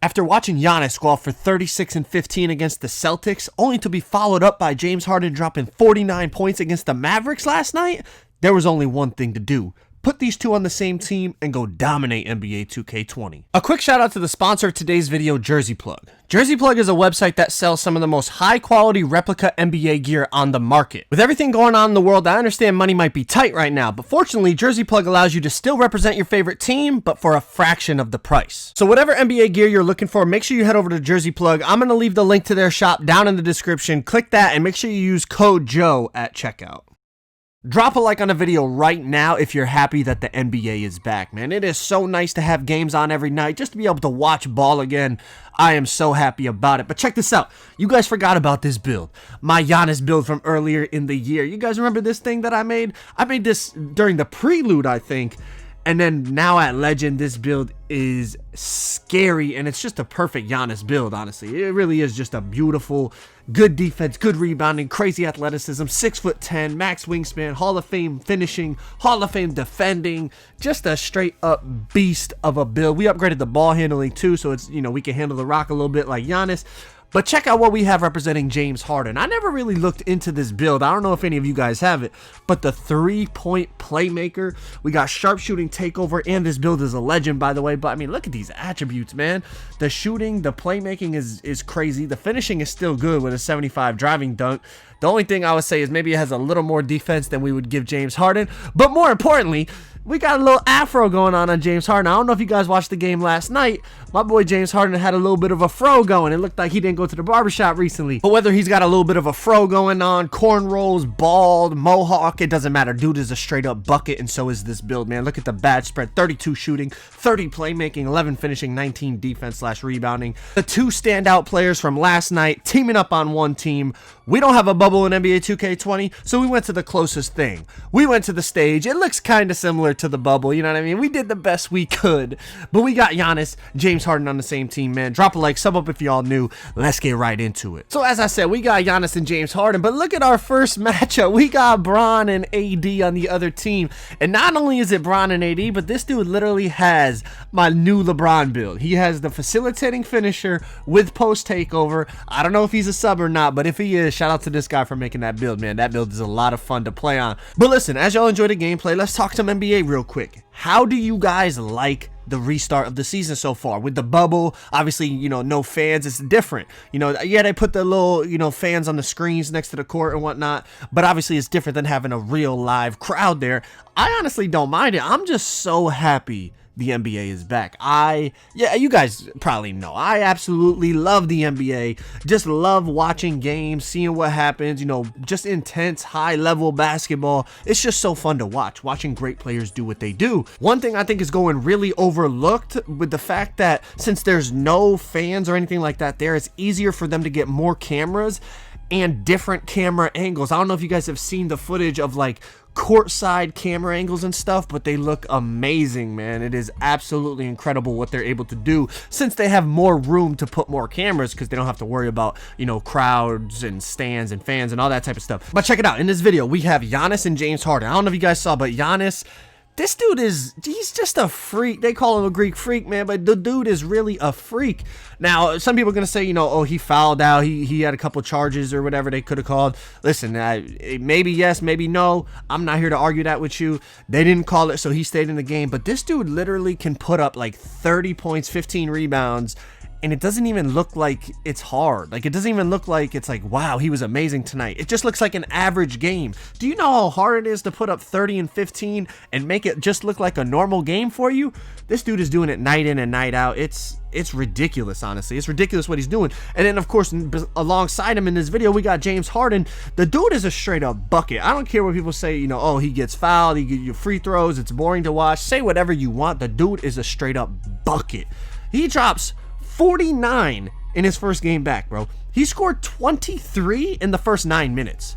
After watching Giannis go off for 36 and 15 against the Celtics, only to be followed up by James Harden dropping 49 points against the Mavericks last night, there was only one thing to do. Put these two on the same team and go dominate NBA 2K20. A quick shout out to the sponsor of today's video, Jersey Plug. Jersey Plug is a website that sells some of the most high quality replica NBA gear on the market. With everything going on in the world, I understand money might be tight right now, but fortunately, Jersey Plug allows you to still represent your favorite team, but for a fraction of the price. So whatever NBA gear you're looking for, make sure you head over to Jersey Plug. I'm going to leave the link to their shop down in the description. Click that and make sure you use code Joe at checkout. Drop a like on the video right now if you're happy that the NBA is back, man. It is so nice to have games on every night, just to be able to watch ball again. I am so happy about it. But check this out. You guys forgot about this build. My Giannis build from earlier in the year. You guys remember this thing that I made? I made this during the prelude, I think. And then now at Legend, this build is scary, and it's just a perfect Giannis build, honestly. It really is just a beautiful, good defense, good rebounding, crazy athleticism, 6'10", max wingspan, Hall of Fame finishing, Hall of Fame defending, just a straight up beast of a build. We upgraded the ball handling too, so it's, you know, we can handle the rock a little bit like Giannis. But check out what we have representing James Harden. I never really looked into this build. I don't know if any of you guys have it, but the 3-point playmaker, we got sharpshooting takeover, and this build is a legend, by the way. But I mean, look at these attributes, man. The shooting, the playmaking is crazy. The finishing is still good with a 75 driving dunk. The only thing I would say is maybe it has a little more defense than we would give James Harden. But more importantly, we got a little afro going on James Harden. I don't know if you guys watched the game last night. My boy James Harden had a little bit of a fro going. It looked like he didn't go to the barbershop recently. But whether he's got a little bit of a fro going on, cornrows, bald, mohawk, it doesn't matter. Dude is a straight up bucket, and so is this build, man. Look at the badge spread. 32 shooting, 30 playmaking, 11 finishing, 19 defense/rebounding. The two standout players from last night teaming up on one team. We don't have a bubble in NBA 2K20, so we went to the closest thing. We went to the stage. It looks kind of similar to the bubble, you know what I mean? We did the best we could, but we got Giannis, James Harden on the same team, man. Drop a like, sub up if y'all new. Let's get right into it. So as I said, we got Giannis and James Harden, but look at our first matchup. We got Bron and AD on the other team, and not only is it Bron and AD, but this dude literally has my new LeBron build. He has the facilitating finisher with post takeover. I don't know if he's a sub or not, but if he is, shout out to this guy for making that build, man. That build is a lot of fun to play on. But listen, as y'all enjoy the gameplay, let's talk some NBA real quick. How do you guys like the restart of the season so far? With the bubble, obviously, you know, no fans, it's different. You know, yeah, they put the little, you know, fans on the screens next to the court and whatnot, but obviously it's different than having a real live crowd there. I honestly don't mind it. I'm just so happy the NBA is back. Yeah, you guys probably know, I absolutely love the NBA. Just love watching games, seeing what happens, you know, just intense, high level basketball. It's just so fun to watching great players do what they do. One thing I think is going really overlooked with the fact that since there's no fans or anything like that there, it's easier for them to get more cameras and different camera angles. I don't know if you guys have seen the footage of like courtside camera angles and stuff, but they look amazing, man. It is absolutely incredible what they're able to do since they have more room to put more cameras, because they don't have to worry about, you know, crowds and stands and fans and all that type of stuff. But check it out. In this video, we have Giannis and James Harden. I don't know if you guys saw, but Giannis, this dude he's just a freak. They call him a Greek freak, man, but the dude is really a freak. Now, some people are going to say, you know, oh, he fouled out. He had a couple charges or whatever they could have called. Listen, maybe yes, maybe no. I'm not here to argue that with you. They didn't call it, so he stayed in the game. But this dude literally can put up like 30 points, 15 rebounds, and it doesn't even look like it's hard. Like, it doesn't even look like it's like, wow, he was amazing tonight. It just looks like an average game. Do you know how hard it is to put up 30 and 15 and make it just look like a normal game for you? This dude is doing it night in and night out. It's ridiculous, honestly. It's ridiculous what he's doing. And then, of course, alongside him in this video, we got James Harden. The dude is a straight up bucket. I don't care what people say, you know, oh, he gets fouled, he gets you free throws, it's boring to watch. Say whatever you want. The dude is a straight up bucket. He drops 49 in his first game back, bro. He scored 23 in the first 9 minutes.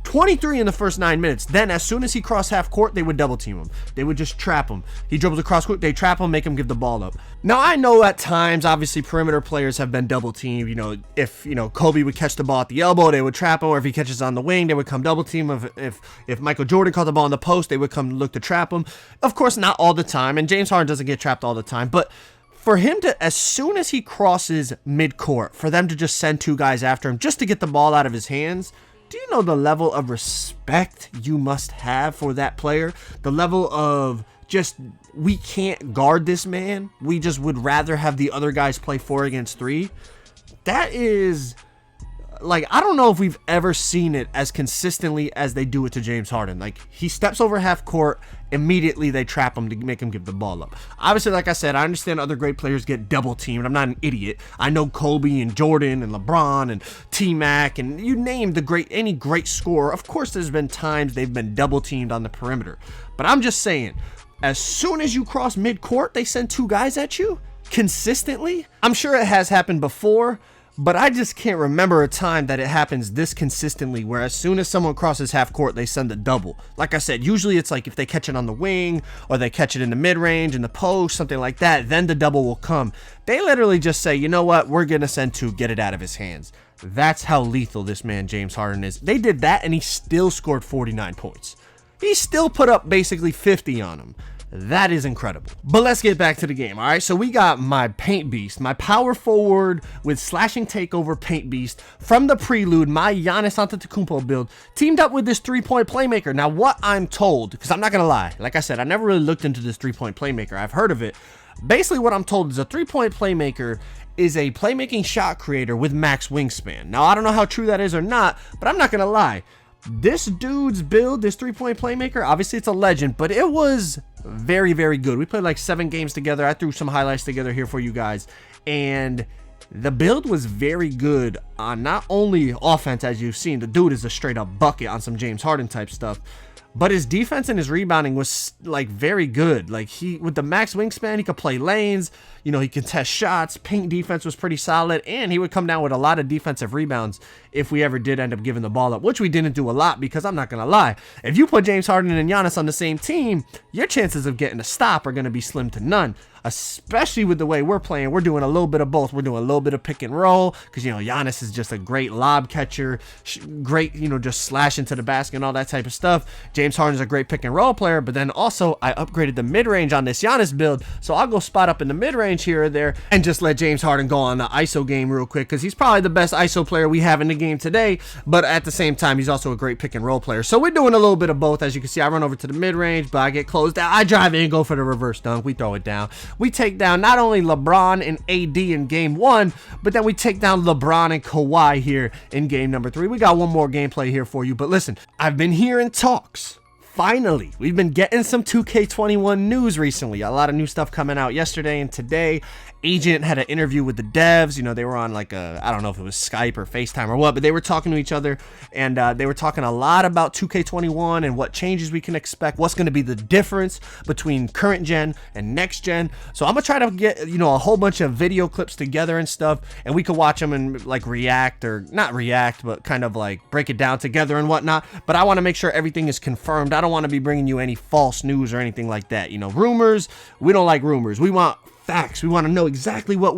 23 in the first 9 minutes. Then as soon as he crossed half court, they would double team him. They would just trap him. He dribbles across court, they trap him, make him give the ball up. Now, I know at times, obviously, perimeter players have been double teamed. You know, if, you know, Kobe would catch the ball at the elbow, they would trap him, or if he catches on the wing, they would come double team him. If Michael Jordan caught the ball in the post, they would come look to trap him. Of course, not all the time, and James Harden doesn't get trapped all the time, but for him to, as soon as he crosses midcourt, for them to just send 2 guys after him just to get the ball out of his hands, do you know the level of respect you must have for that player? The level of just, we can't guard this man. We just would rather have the other guys play 4 against 3. That is, like, I don't know if we've ever seen it as consistently as they do it to James Harden. Like, he steps over half court, immediately they trap him to make him give the ball up. Obviously, like I said, I understand other great players get double teamed. I'm not an idiot. I know Kobe and Jordan and LeBron and T-Mac and you name any great scorer. Of course, there's been times they've been double teamed on the perimeter. But I'm just saying, as soon as you cross midcourt, they send 2 guys at you consistently. I'm sure it has happened before, but I just can't remember a time that it happens this consistently where as soon as someone crosses half court, they send a double. Like I said, usually it's like if they catch it on the wing or they catch it in the mid-range, in the post, something like that, then the double will come. They literally just say, you know what, we're going to send 2, get it out of his hands. That's how lethal this man James Harden is. They did that and he still scored 49 points. He still put up basically 50 on him. That is incredible. But let's get back to the game, all right? So we got my paint beast, my power forward with slashing takeover paint beast from the prelude, my Giannis Antetokounmpo build, teamed up with this 3-point playmaker. Now, what I'm told, because I'm not going to lie, like I said, I never really looked into this 3-point playmaker. I've heard of it. Basically, what I'm told is a 3-point playmaker is a playmaking shot creator with max wingspan. Now, I don't know how true that is or not, but I'm not going to lie. This dude's build, this 3-point playmaker, obviously it's a legend, but it was very, very good. We played like 7 games together. I threw some highlights together here for you guys, and the build was very good on not only offense, as you've seen. The dude is a straight up bucket on some James Harden type stuff, but his defense and his rebounding was like very good. Like, he, with the max wingspan, he could play lanes, you know, he could test shots. Paint defense was pretty solid, and he would come down with a lot of defensive rebounds if we ever did end up giving the ball up, which we didn't do a lot, because I'm not going to lie, if you put James Harden and Giannis on the same team, your chances of getting a stop are going to be slim to none, especially with the way we're playing. We're doing a little bit of both. We're doing a little bit of pick and roll because, you know, Giannis is just a great lob catcher, great, you know, just slash into the basket and all that type of stuff. James Harden's a great pick and roll player, but then also I upgraded the mid-range on this Giannis build, so I'll go spot up in the mid-range here or there and just let James Harden go on the ISO game real quick, because he's probably the best ISO player we have in the game today, but at the same time, he's also a great pick and roll player. So we're doing a little bit of both. As you can see, I run over to the mid-range, but I get closed down. I drive in, go for the reverse dunk. We throw it down. We take down not only LeBron and AD in game 1, but then we take down LeBron and Kawhi here in game number 3. We got one more gameplay here for you, but listen, I've been hearing talks. Finally, we've been getting some 2K21 news recently. A lot of new stuff coming out yesterday and today. Agent had an interview with the devs. You know, they were on like a, I don't know if it was Skype or FaceTime or what, but they were talking to each other, and they were talking a lot about 2K21 and what changes we can expect, what's going to be the difference between current gen and next gen. So I'm going to try to get, you know, a whole bunch of video clips together and stuff, and we could watch them and like react, or not react, but kind of like break it down together and whatnot. But I want to make sure everything is confirmed. I don't want to be bringing you any false news or anything like that. You know, rumors, we don't like rumors. We want facts. We want to know exactly what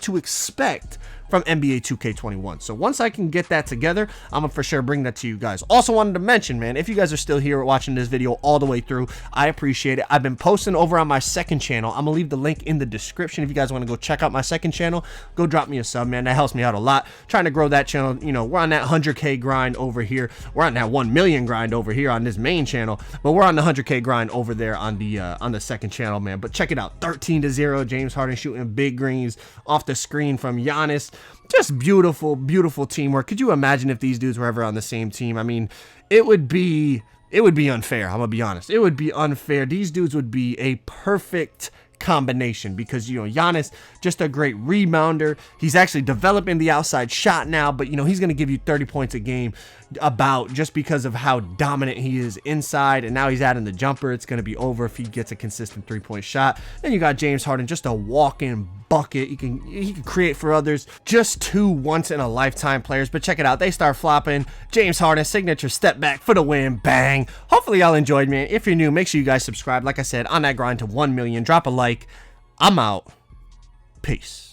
to expect from NBA 2K21. So once I can get that together, I'm gonna for sure bring that to you guys. Also wanted to mention, man, if you guys are still here watching this video all the way through, I appreciate it. I've been posting over on my second channel. I'm gonna leave the link in the description if you guys want to go check out my second channel. Go drop me a sub, man. That helps me out a lot. Trying to grow that channel. You know, we're on that 100K grind over here. We're on that 1 million grind over here on this main channel, but we're on the 100K grind over there on the second channel, man. But check it out. 13-0, James Harden shooting big greens off the screen from Giannis. Just beautiful, beautiful teamwork. Could you imagine if these dudes were ever on the same team? I mean, it would be unfair. I'm gonna be honest. It would be unfair. These dudes would be a perfect combination, because, you know, Giannis, just a great rebounder. He's actually developing the outside shot now, but, you know, he's going to give you 30 points a game just because of how dominant he is inside, and now he's adding the jumper. It's going to be over if he gets a consistent 3-point shot. Then you got James Harden, just a walk-in bucket. He can create for others. Just 2 once-in-a-lifetime players. But check it out. They start flopping. James Harden, signature step back for the win. Bang. Hopefully y'all enjoyed, man. If you're new, make sure you guys subscribe. Like I said, on that grind to 1 million. Drop a like. I'm out. Peace.